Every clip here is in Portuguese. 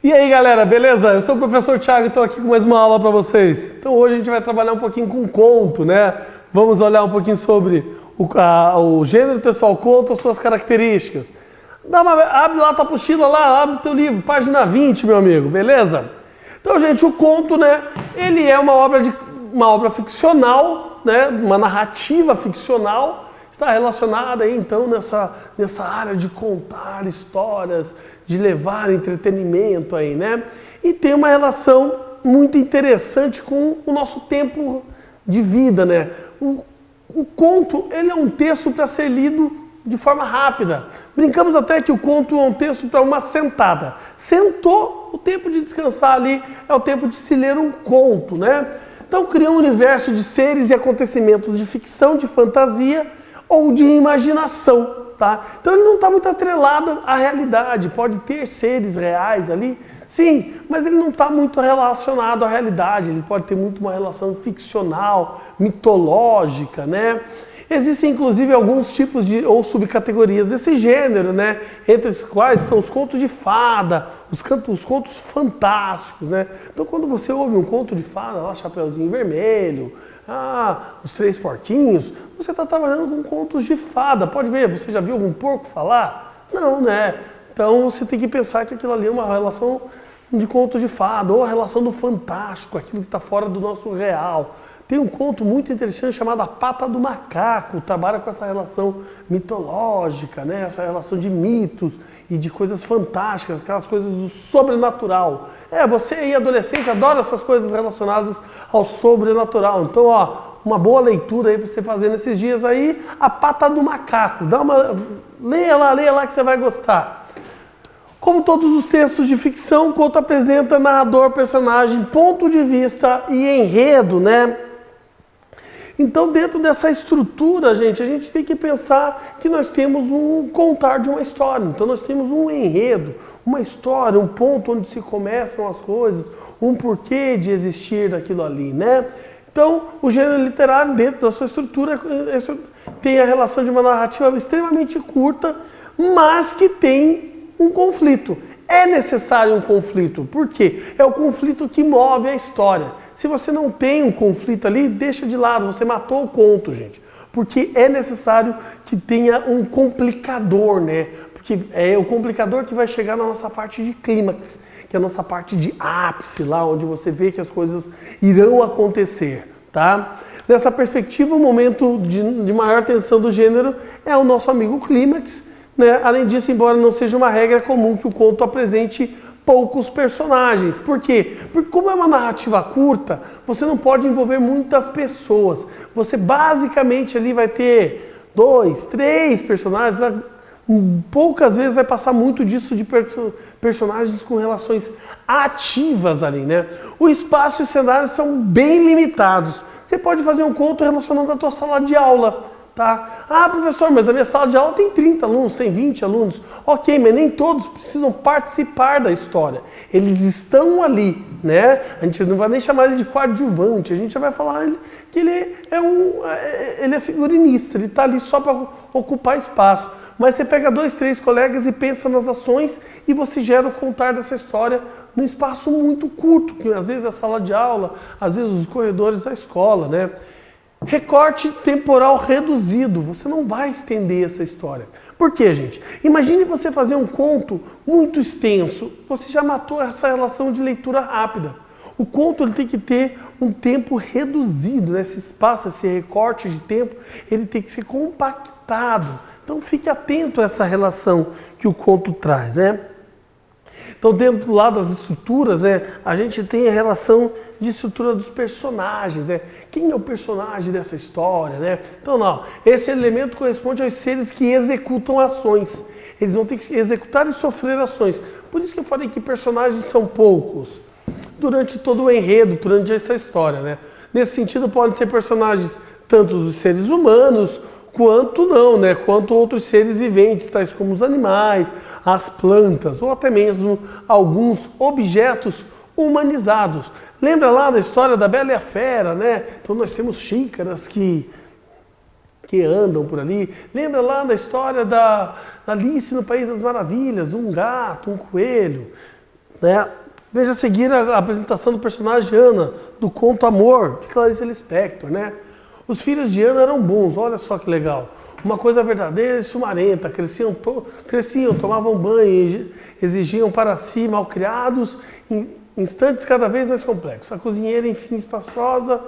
E aí galera, beleza? Eu sou o professor Thiago e estou aqui com mais uma aula para vocês. Então hoje a gente vai trabalhar um pouquinho com conto, né? Vamos olhar um pouquinho sobre o gênero textual conto, as suas características. Abre lá a tua apostila lá, abre o teu livro, página 20, meu amigo, beleza? Então, gente, o conto, né? Ele é uma obra ficcional, né? Uma narrativa ficcional. Está relacionada aí, então, nessa área de contar histórias, de levar entretenimento aí, né? E tem uma relação muito interessante com o nosso tempo de vida, né? O conto, ele é um texto para ser lido de forma rápida. Brincamos até que o conto é um texto para uma sentada. Sentou, o tempo de descansar ali é o tempo de se ler um conto, né? Então, cria um universo de seres e acontecimentos de ficção, de fantasia, ou de imaginação, tá? Então ele não está muito atrelado à realidade, pode ter seres reais ali, sim, mas ele não está muito relacionado à realidade, ele pode ter muito uma relação ficcional, mitológica, né? Existem inclusive alguns tipos ou subcategorias desse gênero, né? Entre os quais estão os contos de fada, os contos fantásticos, né? Então quando você ouve um conto de fada, lá Chapeuzinho Vermelho, os Três Porquinhos, você está trabalhando com contos de fada. Pode ver, você já viu algum porco falar? Não, né? Então você tem que pensar que aquilo ali é uma relação de contos de fada, ou a relação do fantástico, aquilo que está fora do nosso real. Tem um conto muito interessante chamado A Pata do Macaco, trabalha com essa relação mitológica, né? Essa relação de mitos e de coisas fantásticas, aquelas coisas do sobrenatural. Você aí, adolescente, adora essas coisas relacionadas ao sobrenatural. Então, uma boa leitura aí para você fazer nesses dias aí, A Pata do Macaco. Leia lá que você vai gostar. Como todos os textos de ficção, o conto apresenta narrador, personagem, ponto de vista e enredo, né? Então, dentro dessa estrutura, gente, a gente tem que pensar que nós temos um contar de uma história. Então, nós temos um enredo, uma história, um ponto onde se começam as coisas, um porquê de existir daquilo ali, né? Então, o gênero literário, dentro da sua estrutura, tem a relação de uma narrativa extremamente curta, mas que tem um conflito. É necessário um conflito, por quê? É o conflito que move a história. Se você não tem um conflito ali, deixa de lado, você matou o conto, gente. Porque é necessário que tenha um complicador, né? Porque é o complicador que vai chegar na nossa parte de clímax, que é a nossa parte de ápice, lá onde você vê que as coisas irão acontecer, tá? Nessa perspectiva, o momento de maior tensão do gênero é o nosso amigo clímax, né? Além disso, embora não seja uma regra comum que o conto apresente poucos personagens. Por quê? Porque como é uma narrativa curta, você não pode envolver muitas pessoas. Você basicamente ali vai ter 2, 3 personagens. Poucas vezes vai passar muito disso de personagens com relações ativas ali, né? O espaço e o cenário são bem limitados. Você pode fazer um conto relacionado à tua sala de aula. Tá? Professor, mas a minha sala de aula tem 30 alunos, tem 20 alunos. Ok, mas nem todos precisam participar da história. Eles estão ali, né? A gente não vai nem chamar ele de coadjuvante, a gente já vai falar que ele é figurinista, ele está ali só para ocupar espaço. Mas você pega 2, 3 colegas e pensa nas ações e você gera o contar dessa história num espaço muito curto, que às vezes é a sala de aula, às vezes os corredores da escola, né? Recorte temporal reduzido, você não vai estender essa história. Por quê, gente? Imagine você fazer um conto muito extenso, você já matou essa relação de leitura rápida. O conto ele tem que ter um tempo reduzido, né? Esse espaço, esse recorte de tempo, ele tem que ser compactado. Então fique atento a essa relação que o conto traz, né? Então, dentro lá das estruturas, né, a gente tem a relação de estrutura dos personagens, né? Quem é o personagem dessa história, né? Então, esse elemento corresponde aos seres que executam ações. Eles vão ter que executar e sofrer ações. Por isso que eu falei que personagens são poucos durante todo o enredo, durante essa história, né? Nesse sentido, podem ser personagens tanto dos seres humanos, quanto não, né? Quanto outros seres viventes, tais como os animais, as plantas, ou até mesmo alguns objetos humanizados. Lembra lá da história da Bela e a Fera, né? Então nós temos xícaras que andam por ali. Lembra lá da história da Alice no País das Maravilhas, um gato, um coelho. né? Veja a seguir a apresentação do personagem Ana, do conto Amor, de Clarice Lispector, né? Os filhos de Ana eram bons, olha só que legal. Uma coisa verdadeira e sumarenta, cresciam, tomavam banho, exigiam para si malcriados, instantes cada vez mais complexos. A cozinheira, enfim, espaçosa,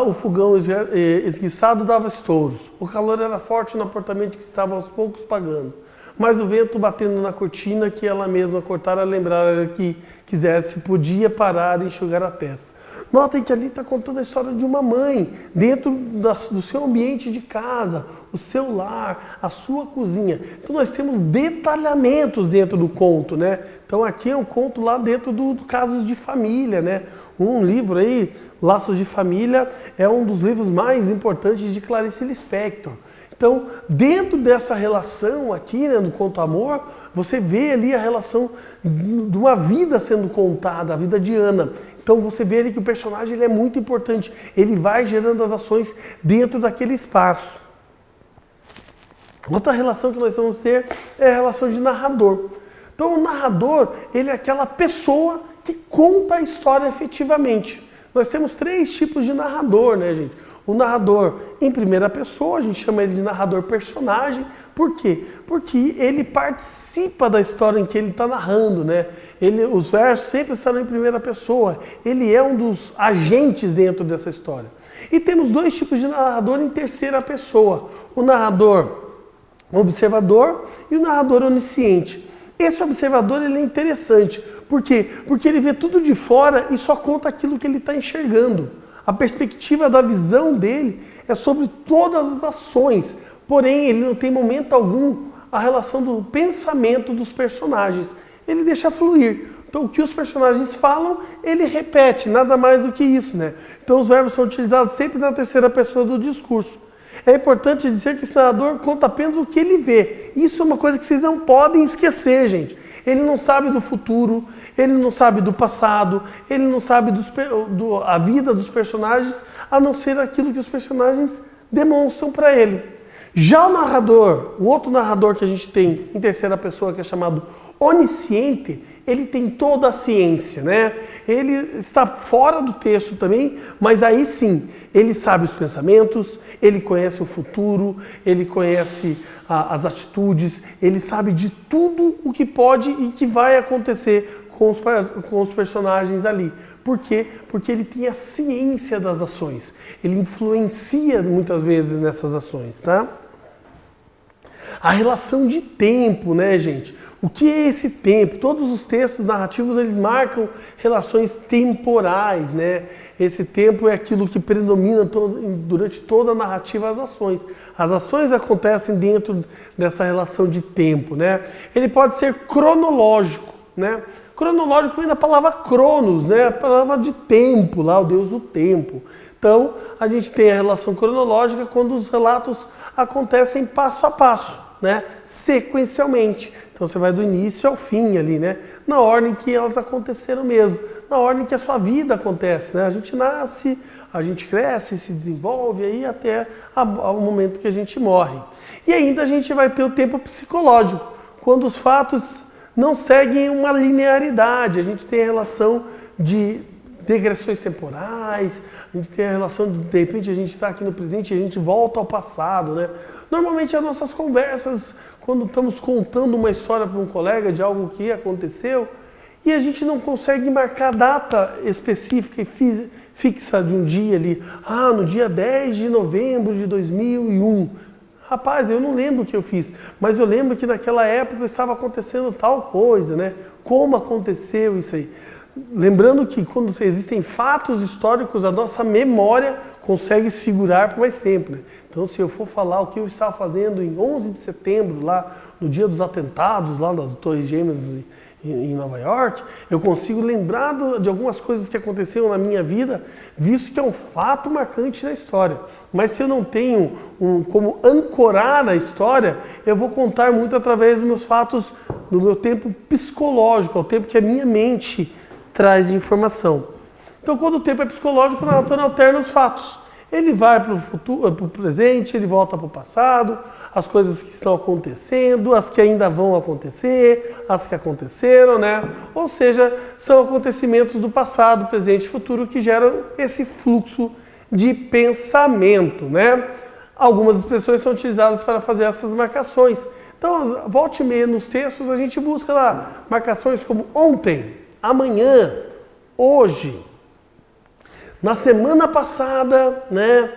o fogão esguiçado dava estouros. O calor era forte no apartamento que estava aos poucos pagando. Mas o vento batendo na cortina que ela mesma cortara, lembrar que quisesse, podia parar e enxugar a testa. Notem que ali está contando a história de uma mãe, dentro do seu ambiente de casa, o seu lar, a sua cozinha. Então nós temos detalhamentos dentro do conto, né? Então aqui é um conto lá dentro do Casos de Família, né? Um livro aí, Laços de Família, é um dos livros mais importantes de Clarice Lispector. Então, dentro dessa relação aqui, né, no conto Amor, você vê ali a relação de uma vida sendo contada, a vida de Ana. Então você vê ali que o personagem ele é muito importante, ele vai gerando as ações dentro daquele espaço. Outra relação que nós vamos ter é a relação de narrador. Então o narrador, ele é aquela pessoa que conta a história efetivamente. Nós temos 3 tipos de narrador, né, gente? O narrador em primeira pessoa, a gente chama ele de narrador personagem. Por quê? Porque ele participa da história em que ele está narrando, né? Os versos sempre estarão em primeira pessoa. Ele é um dos agentes dentro dessa história. E temos 2 tipos de narrador em terceira pessoa. O narrador observador e o narrador onisciente. Esse observador ele é interessante. Por quê? Porque ele vê tudo de fora e só conta aquilo que ele está enxergando. A perspectiva da visão dele é sobre todas as ações, porém ele não tem momento algum a relação do pensamento dos personagens. Ele deixa fluir. Então o que os personagens falam, ele repete, nada mais do que isso, né? Então os verbos são utilizados sempre na terceira pessoa do discurso. É importante dizer que esse narrador conta apenas o que ele vê. Isso é uma coisa que vocês não podem esquecer, gente. Ele não sabe do futuro, ele não sabe do passado, ele não sabe a vida dos personagens, a não ser aquilo que os personagens demonstram para ele. Já o narrador, o outro narrador que a gente tem em terceira pessoa, que é chamado onisciente, ele tem toda a ciência, né? Ele está fora do texto também, mas aí sim, ele sabe os pensamentos, ele conhece o futuro, ele conhece as atitudes, ele sabe de tudo o que pode e que vai acontecer com os personagens ali. Por quê? Porque ele tem a ciência das ações. Ele influencia muitas vezes nessas ações, tá? A relação de tempo, né, gente? O que é esse tempo? Todos os textos narrativos, eles marcam relações temporais, né? Esse tempo é aquilo que predomina durante toda a narrativa, as ações. As ações acontecem dentro dessa relação de tempo, né? Ele pode ser cronológico, né? Cronológico vem da palavra cronos, né? A palavra de tempo, lá, o deus do tempo. Então, a gente tem a relação cronológica quando os relatos acontecem passo a passo, né? Sequencialmente. Então você vai do início ao fim ali, né? Na ordem que elas aconteceram mesmo, na ordem que a sua vida acontece, né? A gente nasce, a gente cresce, se desenvolve aí até o momento que a gente morre. E ainda a gente vai ter o tempo psicológico, quando os fatos não seguem uma linearidade. A gente tem a relação de degressões temporais, a gente tem a relação de repente a gente está aqui no presente e a gente volta ao passado, né? Normalmente as nossas conversas, quando estamos contando uma história para um colega de algo que aconteceu, e a gente não consegue marcar data específica e fixa de um dia ali, no dia 10 de novembro de 2001. Rapaz, eu não lembro o que eu fiz, mas eu lembro que naquela época estava acontecendo tal coisa, né? Como aconteceu isso aí? Lembrando que quando existem fatos históricos, a nossa memória consegue segurar por mais tempo, né? Então, se eu for falar o que eu estava fazendo em 11 de setembro, lá no dia dos atentados, lá das Torres Gêmeas em Nova York, eu consigo lembrar de algumas coisas que aconteceram na minha vida, visto que é um fato marcante da história. Mas se eu não tenho como ancorar a história, eu vou contar muito através dos meus fatos, do meu tempo psicológico, o tempo que a minha mente traz de informação. Então, quando o tempo é psicológico, o narrador alterna os fatos. Ele vai para o futuro, para o presente, ele volta para o passado, as coisas que estão acontecendo, as que ainda vão acontecer, as que aconteceram, né? Ou seja, são acontecimentos do passado, presente e futuro que geram esse fluxo de pensamento, né? Algumas expressões são utilizadas para fazer essas marcações. Então, volte e meia nos textos, a gente busca lá marcações como ontem, amanhã, hoje, na semana passada, né?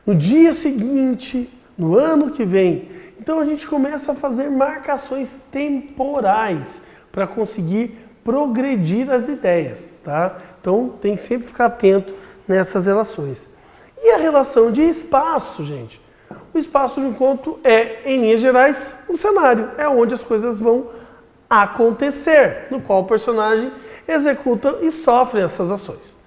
No dia seguinte, no ano que vem. Então a gente começa a fazer marcações temporais para conseguir progredir as ideias, tá? Então tem que sempre ficar atento nessas relações. E a relação de espaço, gente? O espaço de um conto é, em linhas gerais, um cenário. É onde as coisas vão acontecer, no qual o personagem executa e sofre essas ações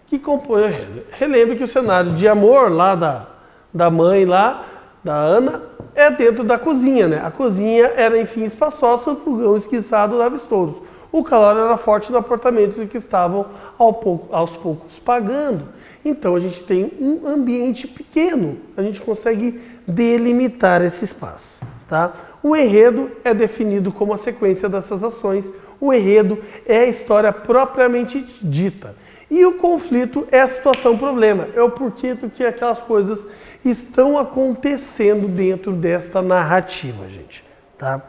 que compõe o enredo. Relembre que o cenário de amor lá da mãe lá, da Ana, é dentro da cozinha, né? A cozinha era, enfim, espaçosa, o fogão esquiçado dava estouros. O calor era forte no apartamento que estavam aos poucos pagando. Então a gente tem um ambiente pequeno, a gente consegue delimitar esse espaço, tá? O enredo é definido como a sequência dessas ações. O enredo é a história propriamente dita. E o conflito é a situação-problema, é o porquê do que aquelas coisas estão acontecendo dentro desta narrativa, gente. Tá?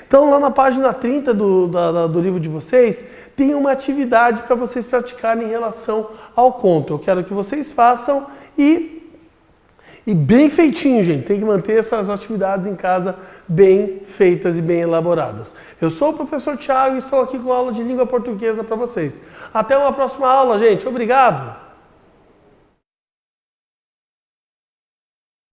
Então, lá na página 30 do livro de vocês, tem uma atividade para vocês praticarem em relação ao conto. Eu quero que vocês façam e bem feitinho, gente. Tem que manter essas atividades em casa bem feitas e bem elaboradas. Eu sou o professor Thiago e estou aqui com a aula de língua portuguesa para vocês. Até uma próxima aula, gente. Obrigado!